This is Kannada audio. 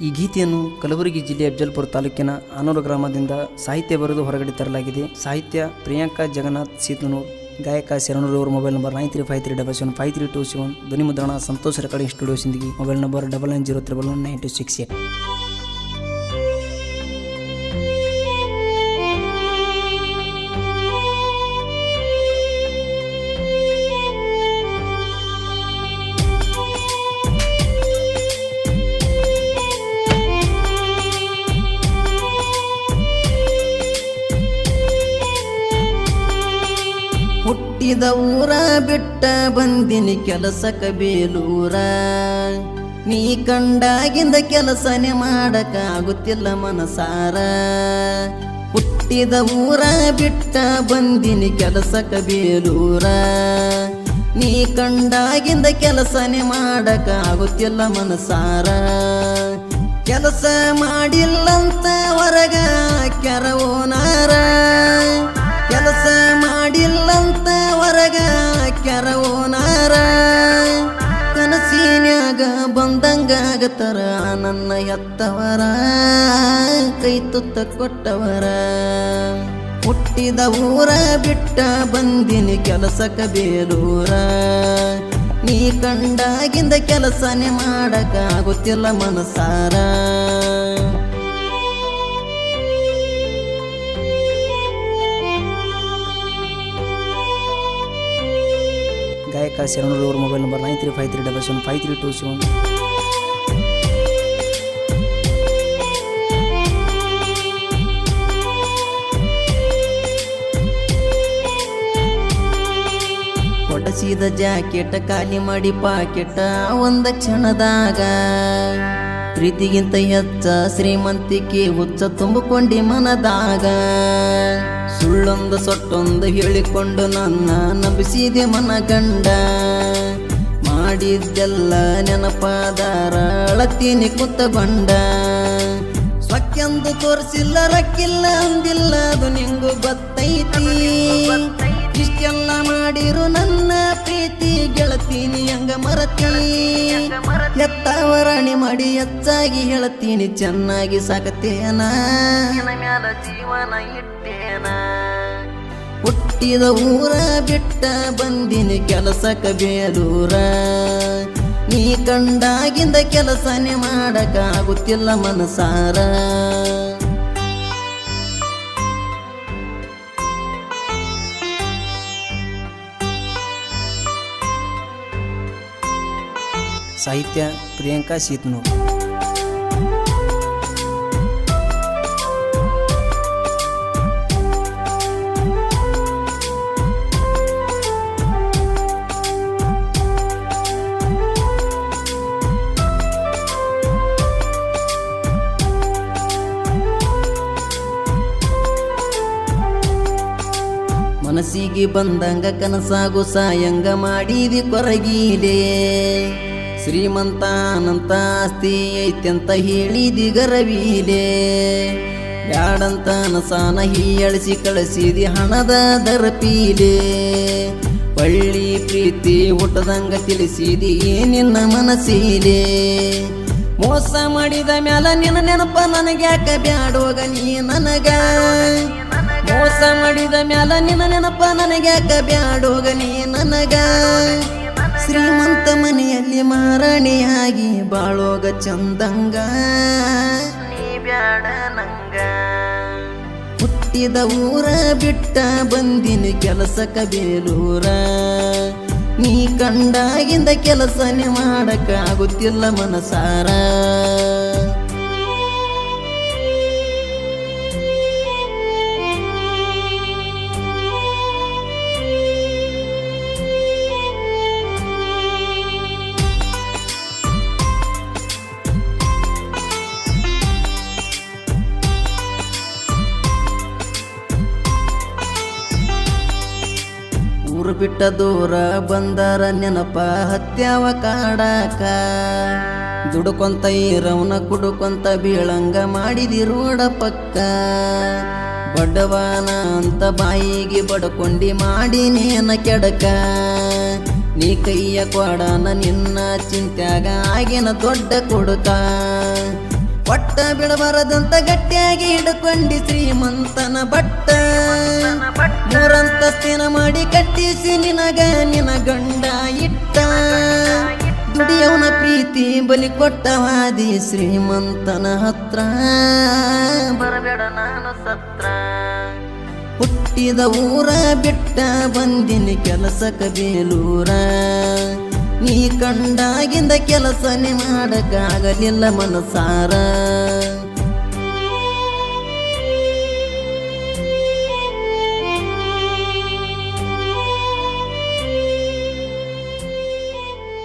ಈ ಗೀತೆಯನ್ನು ಕಲಬುರಗಿ ಜಿಲ್ಲೆಯ ಅಫಜಲ್ಪುರ ತಾಲೂಕಿನ ಆನೂರು ಗ್ರಾಮದಿಂದ ಸಾಹಿತ್ಯ ಬರೆದು ಹೊರಗಡೆ ತರಲಾಗಿದೆ. ಸಾಹಿತ್ಯ ಪ್ರಿಯಾಂಕಾ ಜಗನ್ನಾಥ್ ಸೀತನೂರ್, ಗಾಯಕ ಶರಣೂರು. ಅವರ ಮೊಬೈಲ್ ನಂಬರ್ 9353775327. ಧ್ವನಿ ಮುದ್ರಣ Santosh recording studio Sindagi. Mobile number 9903119268. ಹುಟ್ಟಿದ ಊರ ಬಿಟ್ಟ ಬಂದಿನಿ ಕೆಲಸಕ ಬೇಲೂರ, ನೀ ಕಂಡಾಗಿಂದ ಕೆಲಸನೇ ಮಾಡಕ ಆಗುತ್ತಿಲ್ಲ ಮನಸಾರ. ಹುಟ್ಟಿದ ಊರ ಬಿಟ್ಟ ಬಂದಿನಿ ಕೆಲಸಕ ಬೇಲೂರ, ನೀ ಕಂಡಾಗಿಂದ ಕೆಲಸನೇ ಮಾಡಕ ಆಗುತ್ತಿಲ್ಲ ಮನಸಾರ. ಕೆಲಸ ಮಾಡಿಲ್ಲಂತ ಹೊರಗ ಕೆರವೋನಾರ, ಕೆಲಸ ಮಾಡಿಲ್ಲಂತ ಹೊರಗ ಕೆರವೋನಾರ. ಕನಸಿನ್ಯಾಗ ಬಂದಂಗಾಗತರ ನನ್ನ ಎತ್ತವರ, ಕೈ ತುತ್ತ ಕೊಟ್ಟವರ. ಹುಟ್ಟಿದ ಊರ ಬಿಟ್ಟ ಬಂದಿನಿ ಕೆಲಸಕ ಬೇಲೂರ, ನೀ ಕಂಡಾಗಿಂದ ಕೆಲಸನೇ ಮಾಡಕ ಆಗುತ್ತಿಲ್ಲ ಮನಸಾರ. ಗಾಯಕ ಶರಣೂರು. ಅವರ ಮೊಬೈಲ್ ನಂಬರ್ 9353775327. ಕೊಡಸಿದ ಜಾಕೆಟ್ ಖಾಲಿ ಮಾಡಿ ಪಾಕೆಟ ಒಂದ ಕ್ಷಣದಾಗ, ಪ್ರೀತಿಗಿಂತ ಹೆಚ್ಚ ಶ್ರೀಮಂತಿಕೆ ಹುಚ್ಚ ತುಂಬಿಕೊಂಡಿ ಮನದಾಗ. ಸುಳ್ಳೊಂದು ಸೊಟ್ಟೊಂದು ಹೇಳಿಕೊಂಡು ನನ್ನ ನಂಬಿಸಿದೆ ಮನಗಂಡ, ಮಾಡಿದ್ದೆಲ್ಲ ನೆನಪಾದಾರ ಅಳತೀನಿ ಕುತ್ತ ಬಂಡ. ಸ್ವಕ್ಕೆಂದು ತೋರಿಸಿಲ್ಲ ರಕ್ಕಿಲ್ಲ ಅಂದಿಲ್ಲ ಅದು ನಿಂಗು ಗೊತ್ತೈತಿ. ಇಷ್ಟೆಲ್ಲ ಮಾಡಿರು ನನ್ನ ಪ್ರೀತಿ ಗೆಳತೀನಿ ಹಂಗ ಮರತಿ. ಎತ್ತವರಾಣಿ ಮಾಡಿ ಹೆಚ್ಚಾಗಿ ಹೇಳತೀನಿ ಚೆನ್ನಾಗಿ ಸಾಕತೇನ, ಜೀವನ ಇಟ್ಟೇನ. ಹುಟ್ಟಿದ ಊರ ಬಿಟ್ಟ ಬಂದಿನಿ ಕೆಲಸಕ ಬೇಲೂರ, ನೀ ಕಂಡಾಗಿಂದ ಕೆಲಸನೇ ಮಾಡಕ ಆಗುತ್ತಿಲ್ಲ ಮನಸಾರ. ಸಾಹಿತ್ಯ ಪ್ರಿಯಾಂಕಾ ಸೀತನೂರ್. ಮನಸ್ಸಿಗೆ ಬಂದಂಗ ಕನಸಾಗು ಸಾಯಂಗ ಮಾಡಿದಿ ಕೊರಗೀಲೆ. ಶ್ರೀಮಂತ ಅನಂತ ಆಸ್ತಿ ಐತ್ಯಂತ ಹೇಳಿದಿ ಗರವೀಲೆ. ಬ್ಯಾಡಂತ ನಸಾನ ಹೀಯಳಿಸಿ ಕಳಿಸಿದಿ ಹಣದ ದರಪೀಲೆ. ಒಳ್ಳಿ ಪ್ರೀತಿ ಹುಟ್ಟದಂಗ ತಿಳಿಸಿದಿ ನಿನ್ನ ಮನಸ್ಸೀಲೆ. ಮೋಸ ಮಾಡಿದ ಮ್ಯಾಲ ನಿನ್ನ ನೆನಪ ನನಗ್ಯಾಕ ಬ್ಯಾಡೋಗ ನೀ ನನಗ. ಮೋಸ ಮಾಡಿದ ಮ್ಯಾಲ ನಿನ್ನ ನೆನಪ ನನಗ್ಯಾಕ ಬ್ಯಾಡೋಗ ನೀ ನನಗ. ಶ್ರೀಮಂತ ಮನೆಯಲ್ಲಿ ಮಾರಾಣಿಯಾಗಿ ಬಾಳೋಗ ಚಂದಂಗ, ನೀ ಬ್ಯಾಡ ನಂಗ. ಹುಟ್ಟಿದ ಊರ ಬಿಟ್ಟ ಬಂದಿನಿ ಕೆಲಸಕ ಬೇಲೂರ, ನೀ ಕಂಡಾಗಿಂದ ಕೆಲಸನೇ ಮಾಡಕ ಆಗುತ್ತಿಲ್ಲ ಮನಸಾರ. ಊರು ಬಿಟ್ಟ ದೂರ ಬಂದರ ನೆನಪ ಹತ್ಯಾವ ಕಾಡಾಕ. ದುಡುಕೊಂತ ಇರವನ ಕುಡುಕೊಂತ ಬೀಳಂಗ ಮಾಡಿದಿ ರೋಡ ಪಕ್ಕ. ಬಡವನ ಅಂತ ಬಾಯಿಗೆ ಬಡ್ಕೊಂಡಿ ಮಾಡಿ ನೇನ ಕೆಡಕ. ನೀ ಕೈಯ ಕೊಡನ ನಿನ್ನ ಚಿಂತ್ಯಾಗ ಆಗಿನ ದೊಡ್ಡ ಕೊಡುಕ. ಒಟ್ಟ ಬಿಡಬಾರದಂತ ಗಟ್ಟಿಯಾಗಿ ಹಿಡ್ಕೊಂಡಿ ಶ್ರೀಮಂತನ ಬಟ್ಟ ಮೂರಂತಸ್ತಿನ ಮಾಡಿ ಕಟ್ಟಿಸಿ ನಿನಗ ನಿನ ಗಂಡ ಇಟ್ಟ ದುಡಿಯವನ ಪ್ರೀತಿ ಬಲಿ ಕೊಟ್ಟವಾದಿ ಶ್ರೀಮಂತನ ಹತ್ರ ಬರಬೇಡ ನಾನು ಸತ್ರ ಹುಟ್ಟಿದ ಊರ ಬಿಟ್ಟ ಬಂದಿನಿ ಕೆಲಸಕ ಬೇಲೂರ ನೀ ಕಂಡಾಗಿಂದ ಕೆಲಸನೇ ಮಾಡಕ್ಕಾಗಲಿಲ್ಲ ಮನಸಾರ